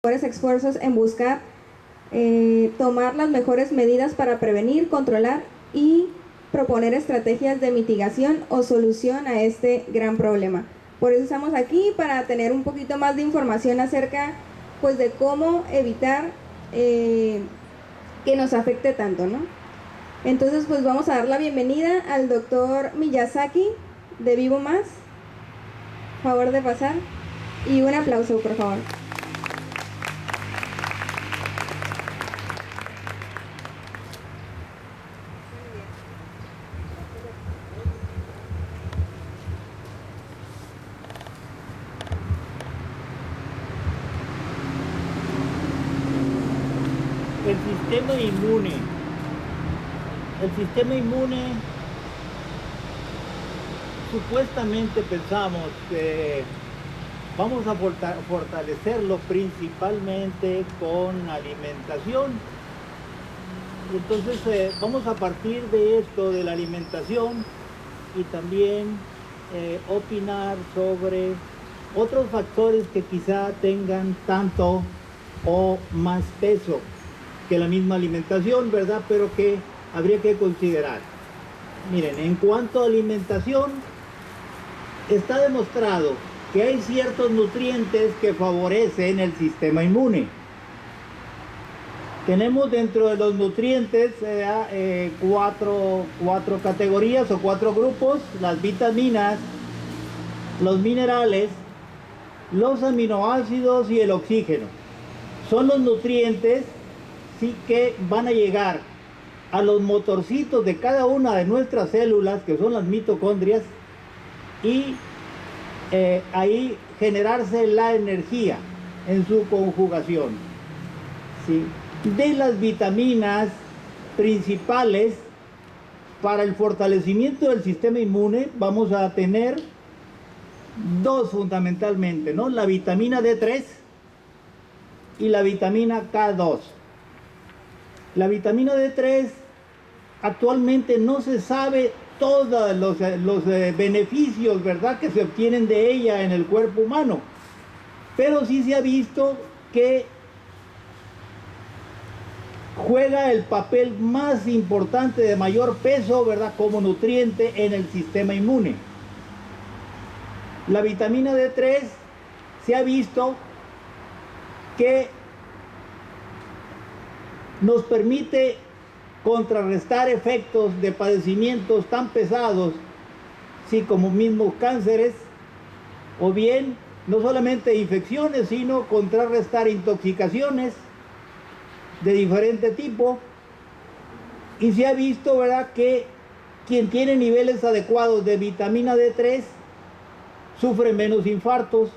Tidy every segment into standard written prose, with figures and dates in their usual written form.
mejores esfuerzos en buscar tomar las mejores medidas para prevenir, controlar y proponer estrategias de mitigación o solución a este gran problema. Por eso estamos aquí, para tener un poquito más de información acerca pues de cómo evitar que nos afecte tanto, ¿no? Entonces pues vamos a dar la bienvenida al doctor Miyazaki de Vivo Más. Favor de pasar y un aplauso, por favor. El sistema inmune. El sistema inmune, supuestamente pensamos que vamos a fortalecerlo principalmente con alimentación. Entonces vamos a partir de esto, de la alimentación, y también opinar sobre otros factores que quizá tengan tanto o más peso que la misma alimentación, ¿verdad? Pero que habría que considerar. Miren, en cuanto a alimentación, está demostrado que hay ciertos nutrientes que favorecen el sistema inmune. Tenemos dentro de los nutrientes cuatro categorías o cuatro grupos: las vitaminas, los minerales, los aminoácidos y el oxígeno. Son los nutrientes, sí, que van a llegar a los motorcitos de cada una de nuestras células, que son las mitocondrias, y ahí generarse la energía en su conjugación, ¿sí? De las vitaminas principales para el fortalecimiento del sistema inmune vamos a tener dos fundamentalmente, ¿no? La vitamina D3 y la vitamina K2. La vitamina D3 actualmente no se sabe todos los beneficios, ¿verdad?, que se obtienen de ella en el cuerpo humano, pero sí se ha visto que juega el papel más importante, de mayor peso, ¿verdad?, como nutriente en el sistema inmune. La vitamina D3 se ha visto que nos permite contrarrestar efectos de padecimientos tan pesados, sí, como mismos cánceres, o bien no solamente infecciones, sino contrarrestar intoxicaciones de diferente tipo. Y se ha visto, ¿verdad?, que quien tiene niveles adecuados de vitamina D3 sufre menos infartos,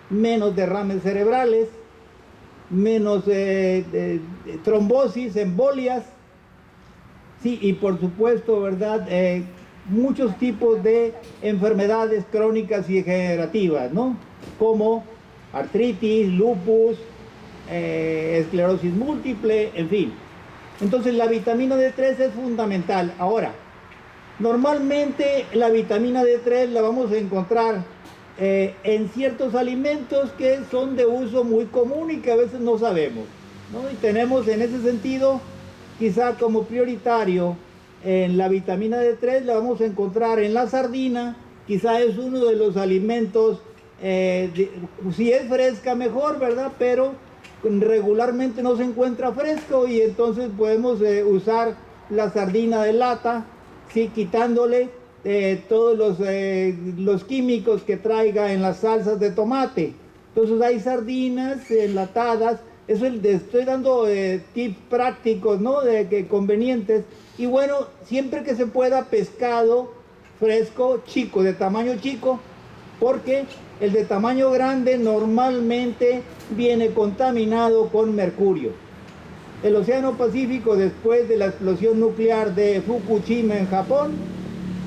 menos derrames cerebrales, menos trombosis, embolias, sí, y por supuesto, ¿verdad?, muchos tipos de enfermedades crónicas y degenerativas, ¿no?, como artritis, lupus, esclerosis múltiple, en fin. Entonces la vitamina D3 es fundamental. Ahora, normalmente la vitamina D3 la vamos a encontrar en ciertos alimentos que son de uso muy común y que a veces no sabemos, ¿no? Y tenemos en ese sentido, quizá como prioritario, en la vitamina D3 la vamos a encontrar en la sardina. Quizá es uno de los alimentos, si es fresca mejor, ¿verdad?, pero regularmente no se encuentra fresco, y entonces podemos usar la sardina de lata, ¿sí?, quitándole todos los químicos que traiga en las salsas de tomate. Entonces hay sardinas enlatadas. Eso estoy dando tips prácticos, ¿no?, convenientes. Y bueno, siempre que se pueda, pescado fresco, chico, de tamaño chico, porque el de tamaño grande normalmente viene contaminado con mercurio. El Océano Pacífico, después de la explosión nuclear de Fukushima en Japón,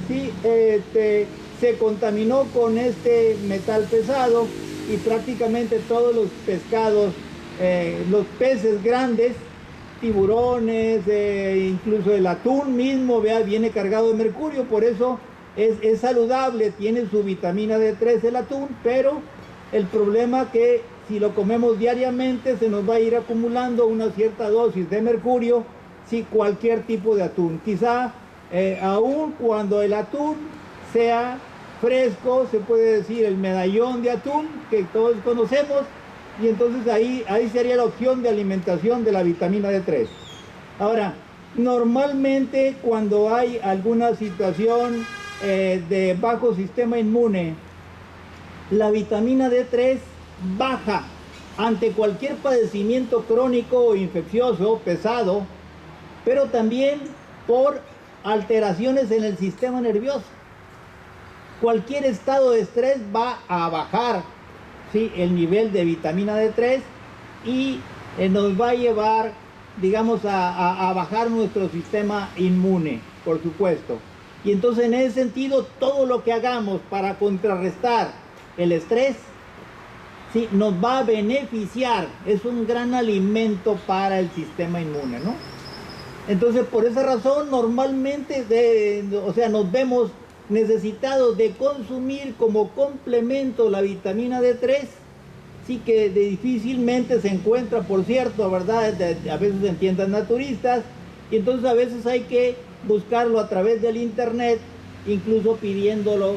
sí, se contaminó con este metal pesado, y prácticamente todos los pescados, los peces grandes, tiburones, incluso el atún mismo, viene cargado de mercurio. Por eso es saludable, tiene su vitamina D3 el atún, pero el problema que si lo comemos diariamente se nos va a ir acumulando una cierta dosis de mercurio, si cualquier tipo de atún. Quizá aún cuando el atún sea fresco, se puede decir el medallón de atún que todos conocemos, y entonces ahí sería la opción de alimentación de la vitamina D3. Ahora, normalmente cuando hay alguna situación de bajo sistema inmune, la vitamina D3 baja ante cualquier padecimiento crónico o infeccioso pesado, pero también por alteraciones en el sistema nervioso. Cualquier estado de estrés va a bajar, ¿sí?, el nivel de vitamina D3 y nos va a llevar, digamos, a bajar nuestro sistema inmune, por supuesto. Y entonces en ese sentido, todo lo que hagamos para contrarrestar el estrés, sí, nos va a beneficiar. Es un gran alimento para el sistema inmune, ¿no? Entonces, por esa razón, normalmente nos vemos necesitados de consumir como complemento la vitamina D3, sí, que difícilmente se encuentra, por cierto, ¿verdad?, a veces en tiendas naturistas, y entonces a veces hay que buscarlo a través del internet, incluso pidiéndolo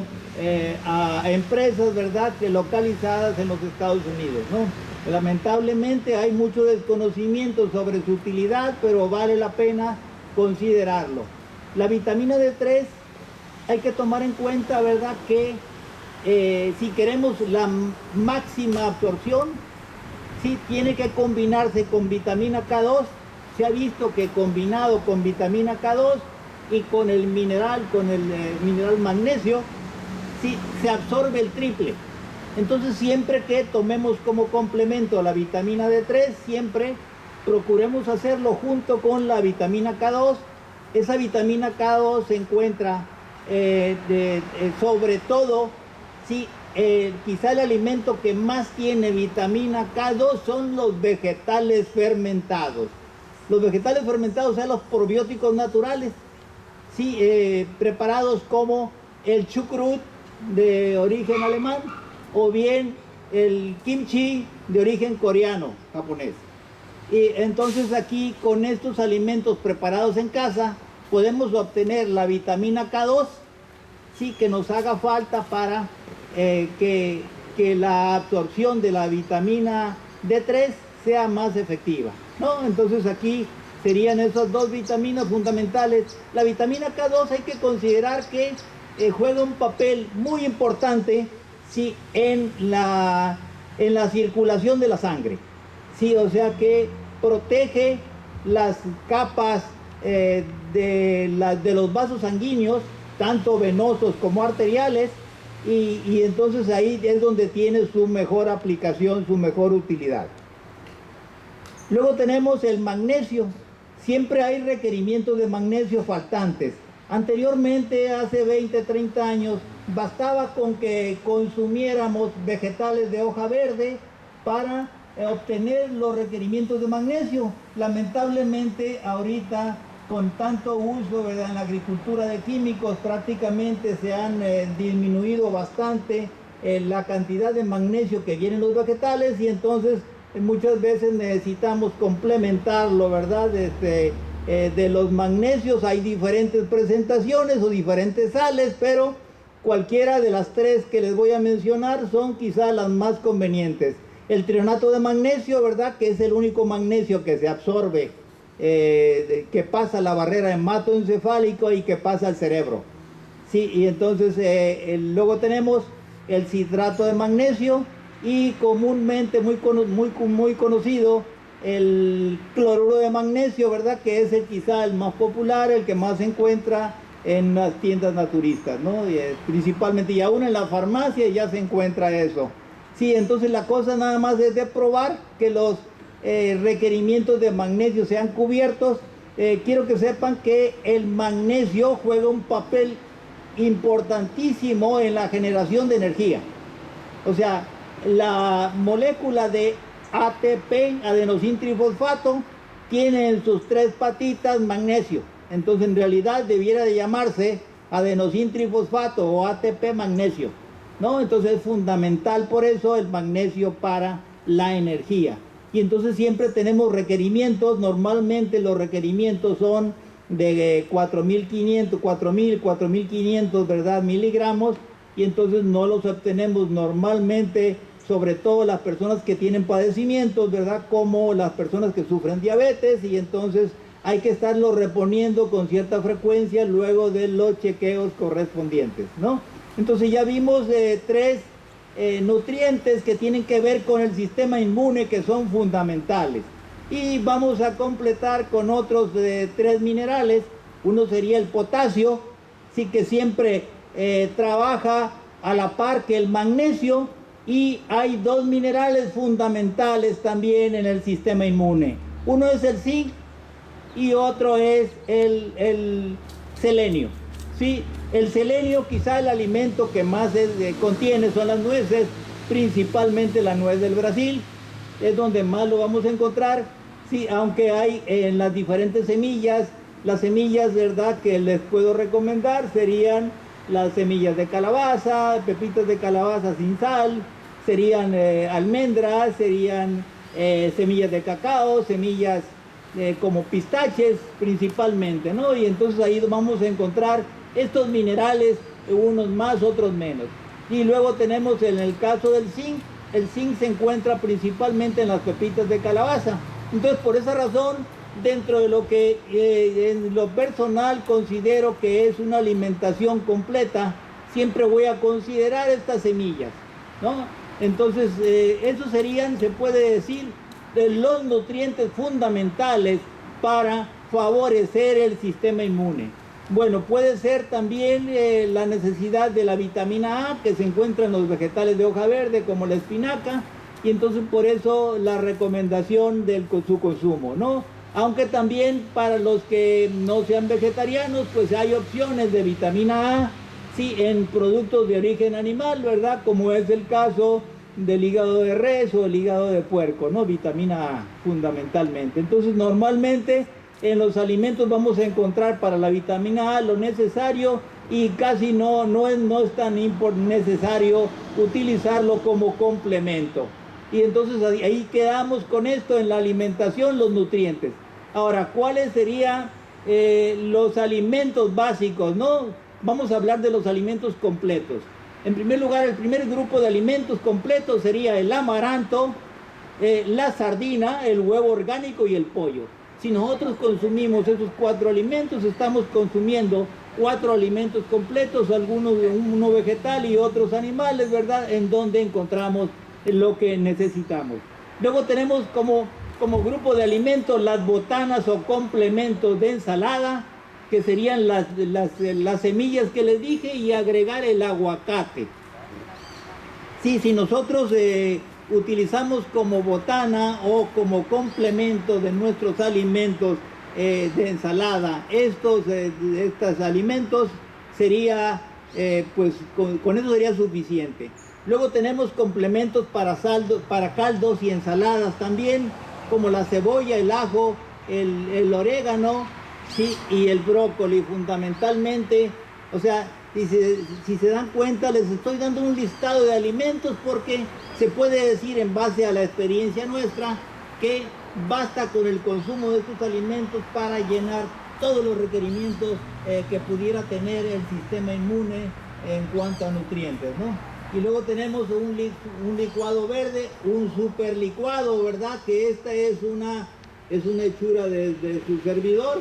a empresas, ¿verdad?, que localizadas en los Estados Unidos, ¿no? Lamentablemente hay mucho desconocimiento sobre su utilidad, pero vale la pena considerarlo. La vitamina D3 hay que tomar en cuenta, ¿verdad?, que si queremos la máxima absorción, sí, tiene que combinarse con vitamina K2. Se ha visto que combinado con vitamina K2 y con el mineral magnesio, sí, se absorbe el triple. Entonces, siempre que tomemos como complemento la vitamina D3, siempre procuremos hacerlo junto con la vitamina K2. Esa vitamina K2 se encuentra sobre todo, sí, quizá el alimento que más tiene vitamina K2 son los vegetales fermentados. Los vegetales fermentados, o sea, los probióticos naturales, sí, preparados como el chucrut de origen alemán, o bien el kimchi de origen coreano, japonés. Y entonces aquí, con estos alimentos preparados en casa, podemos obtener la vitamina K2, sí, que nos haga falta para que la absorción de la vitamina D3 sea más efectiva, ¿no? Entonces aquí serían esas dos vitaminas fundamentales. La vitamina K2 hay que considerar que juega un papel muy importante, sí, en la circulación de la sangre, sí, o sea que protege las capas de los vasos sanguíneos, tanto venosos como arteriales, y entonces ahí es donde tiene su mejor aplicación, su mejor utilidad. Luego tenemos el magnesio. Siempre hay requerimientos de magnesio faltantes. Anteriormente, hace 20, 30 años, bastaba con que consumiéramos vegetales de hoja verde para obtener los requerimientos de magnesio. Lamentablemente, ahorita, con tanto uso, ¿verdad?, en la agricultura de químicos, prácticamente se han disminuido bastante la cantidad de magnesio que viene en los vegetales, y entonces muchas veces necesitamos complementarlo, ¿verdad? De los magnesios hay diferentes presentaciones o diferentes sales, pero cualquiera de las tres que les voy a mencionar son quizá las más convenientes. El trionato de magnesio, ¿verdad?, que es el único magnesio que se absorbe, que pasa la barrera hematoencefálica y que pasa al cerebro. Sí, y entonces luego tenemos el citrato de magnesio y comúnmente muy conocido el cloruro de magnesio, ¿verdad?, que es quizá el más popular, el que más se encuentra en las tiendas naturistas, ¿no? Principalmente, y aún en la farmacia ya se encuentra eso. Sí, entonces la cosa nada más es de probar que los requerimientos de magnesio sean cubiertos. Quiero que sepan que el magnesio juega un papel importantísimo en la generación de energía. O sea, la molécula de ATP, adenosíntrifosfato, tiene en sus tres patitas magnesio. Entonces, en realidad debiera de llamarse adenosíntrifosfato o ATP magnesio, ¿no? Entonces es fundamental por eso el magnesio para la energía. Y entonces siempre tenemos requerimientos, normalmente los requerimientos son de 4.500, ¿verdad? Miligramos, y entonces no los obtenemos normalmente, sobre todo las personas que tienen padecimientos, ¿verdad? Como las personas que sufren diabetes, y entonces hay que estarlo reponiendo con cierta frecuencia luego de los chequeos correspondientes, ¿no? Entonces ya vimos tres nutrientes que tienen que ver con el sistema inmune, que son fundamentales. Y vamos a completar con otros tres minerales. Uno sería el potasio, sí, que siempre trabaja a la par que el magnesio, y hay dos minerales fundamentales también en el sistema inmune. Uno es el zinc y otro es el selenio. ¿Sí? El selenio, quizá el alimento que más contiene son las nueces, principalmente la nuez del Brasil, es donde más lo vamos a encontrar. Sí, aunque hay en las diferentes semillas, las semillas, ¿verdad?, que les puedo recomendar serían las semillas de calabaza, pepitas de calabaza sin sal, serían almendras, serían semillas de cacao, semillas como pistaches principalmente, ¿no? Y entonces ahí vamos a encontrar estos minerales, unos más, otros menos. Y luego tenemos en el caso del zinc, el zinc se encuentra principalmente en las pepitas de calabaza. Entonces, por esa razón, dentro de lo que en lo personal considero que es una alimentación completa, siempre voy a considerar estas semillas, ¿no? Entonces, esos serían, se puede decir, los nutrientes fundamentales para favorecer el sistema inmune. Bueno, puede ser también la necesidad de la vitamina A, que se encuentra en los vegetales de hoja verde, como la espinaca, y entonces por eso la recomendación de su consumo, ¿no? Aunque también para los que no sean vegetarianos, pues hay opciones de vitamina A, sí, en productos de origen animal, ¿verdad? Como es el caso del hígado de res o el hígado de puerco, ¿no? Vitamina A, fundamentalmente. Entonces, normalmente en los alimentos vamos a encontrar para la vitamina A lo necesario, y casi no es tan necesario utilizarlo como complemento. Y entonces ahí quedamos con esto en la alimentación, los nutrientes. Ahora, ¿cuáles serían los alimentos básicos, no? Vamos a hablar de los alimentos completos. En primer lugar, el primer grupo de alimentos completos sería el amaranto, la sardina, el huevo orgánico y el pollo. Si nosotros consumimos esos 4 alimentos, estamos consumiendo 4 alimentos completos, algunos uno vegetal y otros animales, ¿verdad? En donde encontramos lo que necesitamos. Luego tenemos como grupo de alimentos las botanas o complementos de ensalada, que serían las semillas que les dije, y agregar el aguacate. Sí, si nosotros utilizamos como botana o como complemento de nuestros alimentos de ensalada estos alimentos, sería pues con eso sería suficiente. Luego tenemos complementos para caldos y ensaladas también, como la cebolla, el ajo, el orégano, sí, y el brócoli fundamentalmente. O sea, si se dan cuenta, les estoy dando un listado de alimentos porque se puede decir, en base a la experiencia nuestra, que basta con el consumo de estos alimentos para llenar todos los requerimientos que pudiera tener el sistema inmune en cuanto a nutrientes, ¿no? Y luego tenemos un licuado verde, un super licuado, ¿verdad? Que esta es una hechura de su servidor.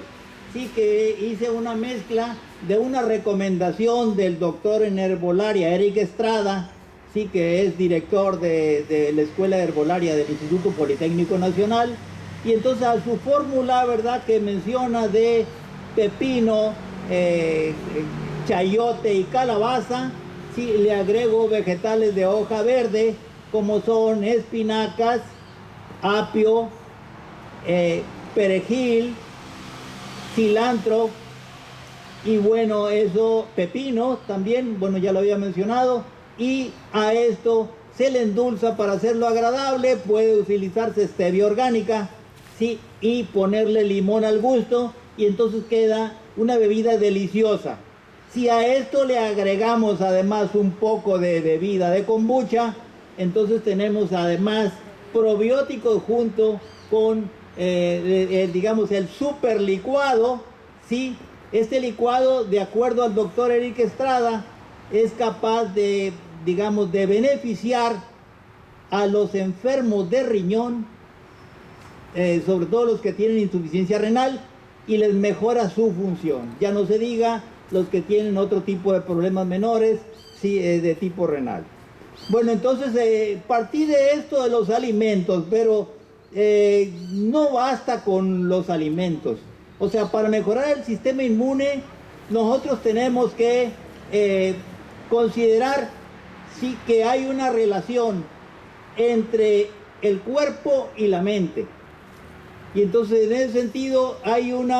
Sí, que hice una mezcla de una recomendación del doctor en herbolaria, Eric Estrada, sí, que es director de la Escuela de Herbolaria del Instituto Politécnico Nacional. Y entonces a su fórmula, ¿verdad?, que menciona de pepino, chayote y calabaza, sí, le agrego vegetales de hoja verde, como son espinacas, apio, perejil, cilantro, y bueno, eso, pepino también, bueno, ya lo había mencionado. Y a esto se le endulza para hacerlo agradable. Puede utilizarse stevia orgánica, sí, y ponerle limón al gusto, y entonces queda una bebida deliciosa. Si a esto le agregamos además un poco de bebida de kombucha, entonces tenemos además probióticos junto con, digamos, el super licuado, ¿sí? Este licuado, de acuerdo al doctor Eric Estrada, es capaz de, digamos, de beneficiar a los enfermos de riñón, sobre todo los que tienen insuficiencia renal, y les mejora su función. Ya no se diga los que tienen otro tipo de problemas menores, sí, de tipo renal. Bueno, entonces partí de esto de los alimentos, pero no basta con los alimentos. O sea, para mejorar el sistema inmune, nosotros tenemos que considerar sí que hay una relación entre el cuerpo y la mente. Y entonces en ese sentido hay un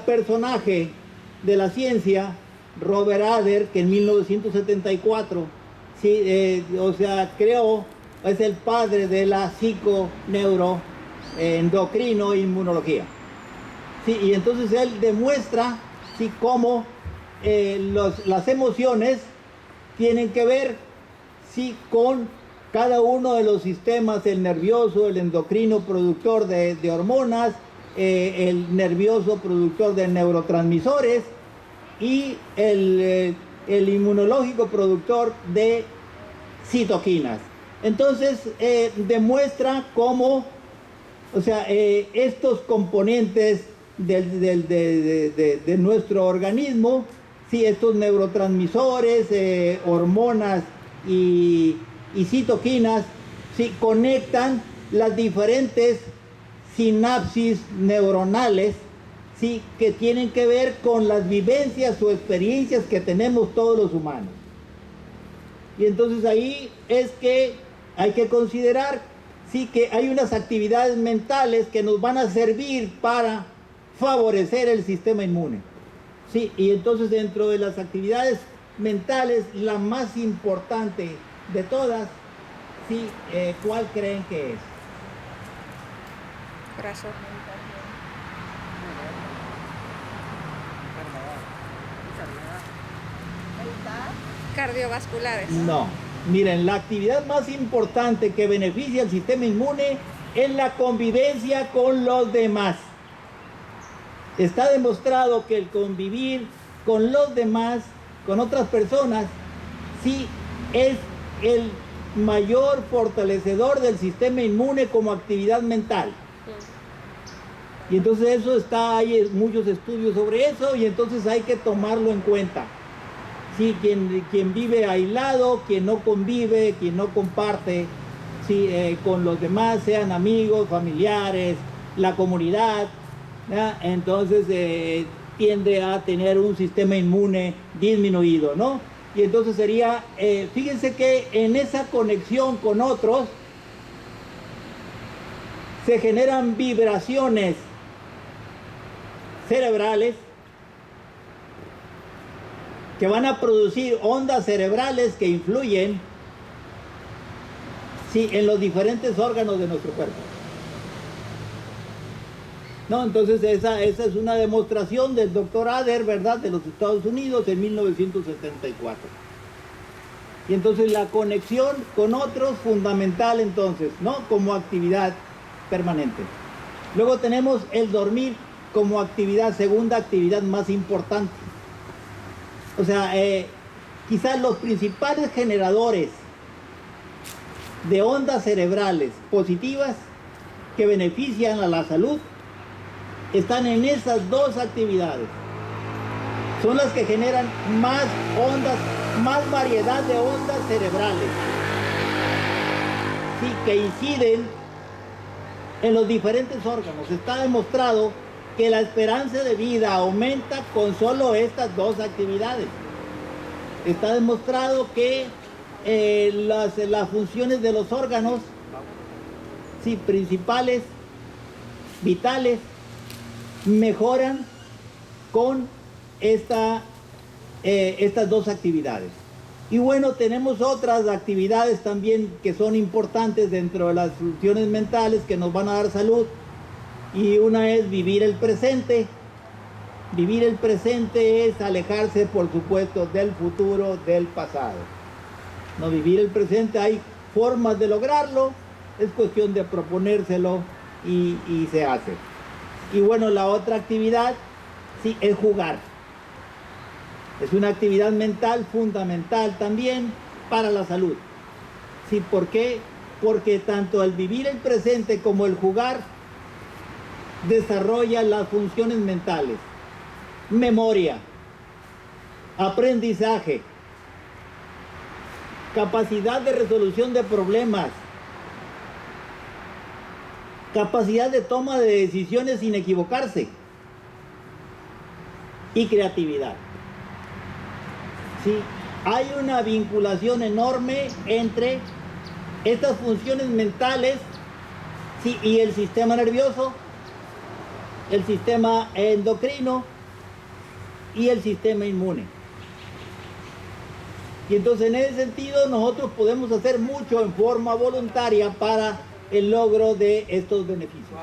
personaje de la ciencia, Robert Adler, que en 1974 sí, o sea, creó, es el padre de la psiconeuroendocrino inmunología. Sí, y entonces él demuestra sí, cómo las emociones tienen que ver sí, con cada uno de los sistemas, el nervioso, el endocrino productor de hormonas, el nervioso productor de neurotransmisores y el inmunológico productor de citoquinas. Entonces demuestra cómo, o sea, estos componentes de nuestro organismo, sí, estos neurotransmisores, hormonas y citoquinas, sí, conectan las diferentes sinapsis neuronales, sí, que tienen que ver con las vivencias o experiencias que tenemos todos los humanos. Y entonces ahí es que hay que considerar sí, que hay unas actividades mentales que nos van a servir para favorecer el sistema inmune. Sí, y entonces dentro de las actividades mentales, la más importante de todas, sí, ¿cuál creen que es? Corazón. Cardiovasculares. No, miren, la actividad más importante que beneficia al sistema inmune es la convivencia con los demás. Está demostrado que el convivir con los demás, con otras personas, sí es el mayor fortalecedor del sistema inmune como actividad mental. Y entonces eso hay muchos estudios sobre eso y entonces hay que tomarlo en cuenta. Sí, quien vive aislado, quien no convive, quien no comparte sí, con los demás, sean amigos, familiares, la comunidad, ¿ya? Entonces tiende a tener un sistema inmune disminuido, ¿no? Y entonces sería, fíjense que en esa conexión con otros se generan vibraciones cerebrales que van a producir ondas cerebrales que influyen sí, en los diferentes órganos de nuestro cuerpo. ¿No? Entonces esa es una demostración del doctor Adler, ¿verdad?, de los Estados Unidos en 1974. Y entonces la conexión con otros fundamental entonces, ¿no?, como actividad permanente. Luego tenemos el dormir como actividad, segunda actividad más importante. O sea, quizás los principales generadores de ondas cerebrales positivas que benefician a la salud están en esas dos actividades. Son las que generan más ondas, más variedad de ondas cerebrales, sí, que inciden en los diferentes órganos. Está demostrado que la esperanza de vida aumenta con solo estas dos actividades. Está demostrado que las funciones de los órganos sí, principales, vitales, mejoran con estas dos actividades. Y bueno, tenemos otras actividades también que son importantes dentro de las funciones mentales que nos van a dar salud. Y una es vivir el presente. Vivir el presente es alejarse, por supuesto, del futuro, del pasado. No, vivir el presente hay formas de lograrlo, es cuestión de proponérselo y se hace. Y bueno, la otra actividad, sí, es jugar. Es una actividad mental fundamental también para la salud. Sí, ¿por qué? Porque tanto el vivir el presente como el jugar desarrolla las funciones mentales. Memoria, aprendizaje, capacidad de resolución de problemas, capacidad de toma de decisiones sin equivocarse y creatividad. Sí, hay una vinculación enorme entre estas funciones mentales, sí, y el sistema nervioso, el sistema endocrino y el sistema inmune. Y entonces en ese sentido nosotros podemos hacer mucho en forma voluntaria para el logro de estos beneficios.